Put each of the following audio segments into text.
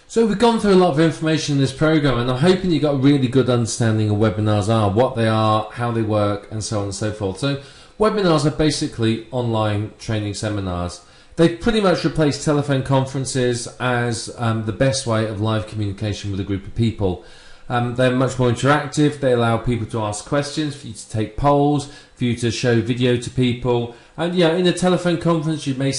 So we've gone through a lot of information in this program, and I'm hoping you got a really good understanding of webinars are, what they are, how they work, and so on and so forth. So webinars are basically online training seminars. They've pretty much replaced telephone conferences as the best way of live communication with a group of people. They're much more interactive. They allow people to ask questions, for you to take polls, for you to show video to people. And in a telephone conference, you may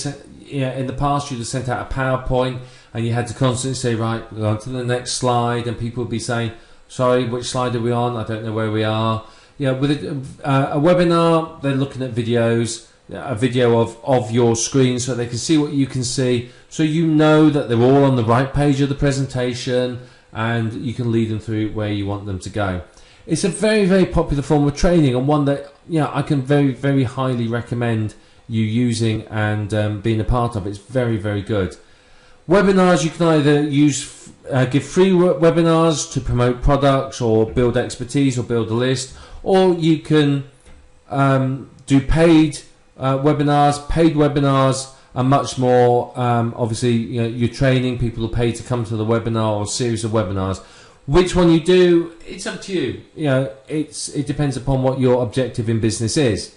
in the past you'd have sent out a PowerPoint, and you had to constantly say, right, we're on to the next slide, and people would be saying, sorry, which slide are we on? I don't know where we are. With a webinar, they're looking at videos, a video of your screen, so they can see what you can see, so you know that they're all on the right page of the presentation, and you can lead them through where you want them to go. It's a very, very popular form of training, and one that I can very, very highly recommend you using and being a part of. It's very, very good. Webinars, you can either give free webinars to promote products or build expertise or build a list, or you can do paid webinars. Paid webinars are much more, obviously, you're training, people will pay to come to the webinar or a series of webinars. Which one you do, it's up to you. It depends upon what your objective in business is.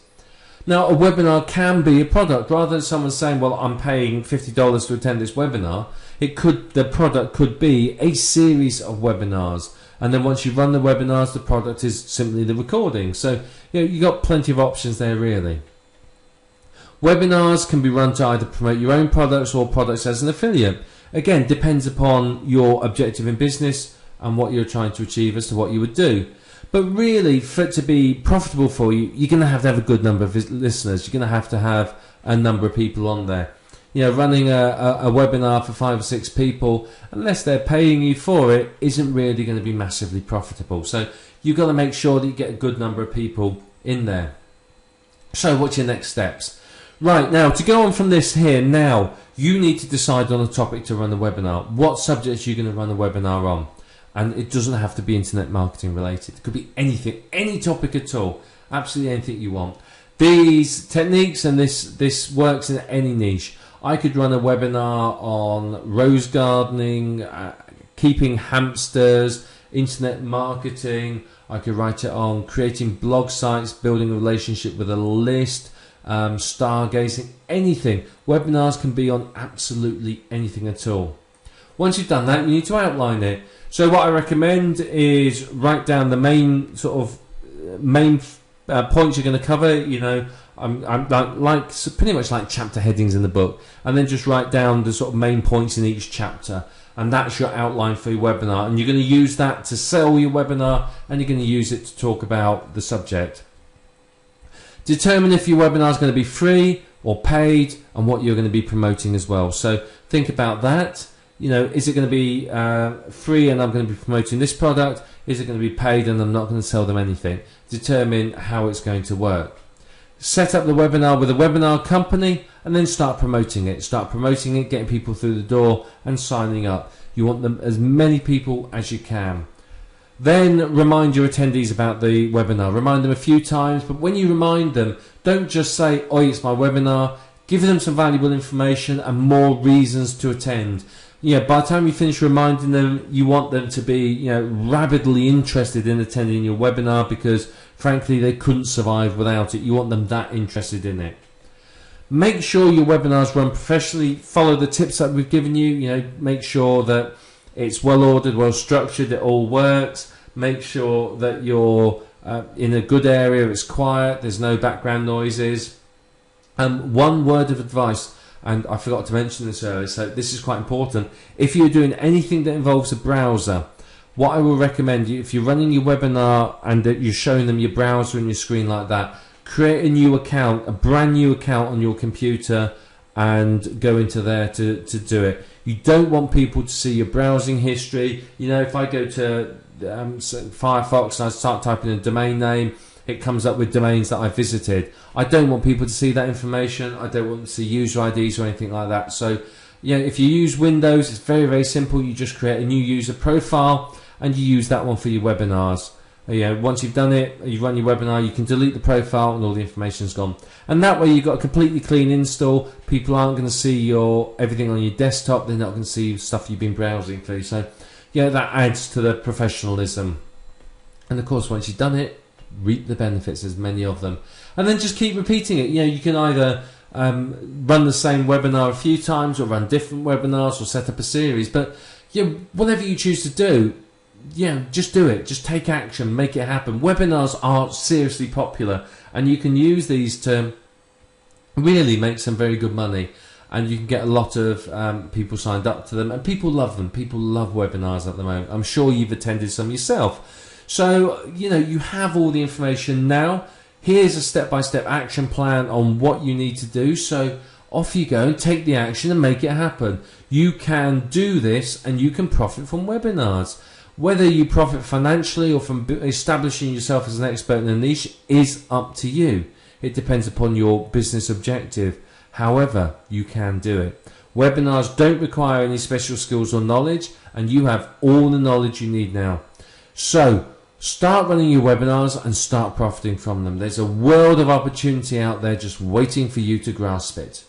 Now, a webinar can be a product. Rather than someone saying, well, I'm paying $50 to attend this webinar, the product could be a series of webinars. And then once you run the webinars, the product is simply the recording. So you've got plenty of options there, really. Webinars can be run to either promote your own products or products as an affiliate. Again, depends upon your objective in business and what you're trying to achieve as to what you would do. But really, for it to be profitable for you, you're going to have a good number of listeners. You're going to have a number of people on there. Running a webinar for 5 or 6 people, unless they're paying you for it, isn't really going to be massively profitable. So you've got to make sure that you get a good number of people in there. So what's your next steps? Right, now, to go on from this here, now, you need to decide on a topic to run the webinar. What subjects are you going to run the webinar on? And it doesn't have to be internet marketing related. It could be anything, any topic at all. Absolutely anything you want. These techniques and this works in any niche. I could run a webinar on rose gardening, keeping hamsters, internet marketing. I could write it on creating blog sites, building a relationship with a list, stargazing, anything. Webinars can be on absolutely anything at all. Once you've done that, you need to outline it. So what I recommend is write down the main points you're going to cover. I'm like pretty much like chapter headings in the book, and then just write down the sort of main points in each chapter, and that's your outline for your webinar. And you're going to use that to sell your webinar, and you're going to use it to talk about the subject. Determine if your webinar is going to be free or paid, and what you're going to be promoting as well. So think about that. Is it going to be free and I'm going to be promoting this product? Is it going to be paid and I'm not going to sell them anything? Determine how it's going to work. Set up the webinar with a webinar company and then start promoting it. Start promoting it, getting people through the door and signing up. You want them as many people as you can. Then remind your attendees about the webinar. Remind them a few times, but when you remind them, don't just say, "Oh, it's my webinar." Give them some valuable information and more reasons to attend. By the time you finish reminding them, you want them to be, rabidly interested in attending your webinar, because frankly they couldn't survive without it. You want them that interested in it. Make sure your webinars run professionally. Follow the tips that we've given you. Make sure that it's well ordered, well structured, it all works. Make sure that you're in a good area, it's quiet, there's no background noises. One word of advice, and I forgot to mention this earlier, so this is quite important. If you're doing anything that involves a browser, what I will recommend you, if you're running your webinar and you're showing them your browser and your screen like that, create a new account, a brand new account on your computer, and go into there to do it. You don't want people to see your browsing history. If I go to Firefox and I start typing a domain name, it comes up with domains that I visited. I don't want people to see that information. I don't want to see user IDs or anything like that. So, if you use Windows, it's very, very simple. You just create a new user profile and you use that one for your webinars. Once you've done it, you run your webinar, you can delete the profile and all the information's gone. And that way you've got a completely clean install. People aren't going to see everything on your desktop. They're not going to see stuff you've been browsing through. So that adds to the professionalism. And of course, once you've done it, reap the benefits, as many of them. And then just keep repeating it. You can either run the same webinar a few times, or run different webinars, or set up a series. But whatever you choose to do, just do it. Just take action, make it happen. Webinars are seriously popular, and you can use these to really make some very good money, and you can get a lot of people signed up to them, and people love them. People love webinars at the moment. I'm sure you've attended some yourself. So you have all the information now. Here's a step-by-step action plan on what you need to do. So off you go, take the action and make it happen. You can do this, and you can profit from webinars. Whether you profit financially or from establishing yourself as an expert in a niche is up to you. It depends upon your business objective. However, you can do it. Webinars don't require any special skills or knowledge, and you have all the knowledge you need now. So start running your webinars and start profiting from them. There's a world of opportunity out there just waiting for you to grasp it.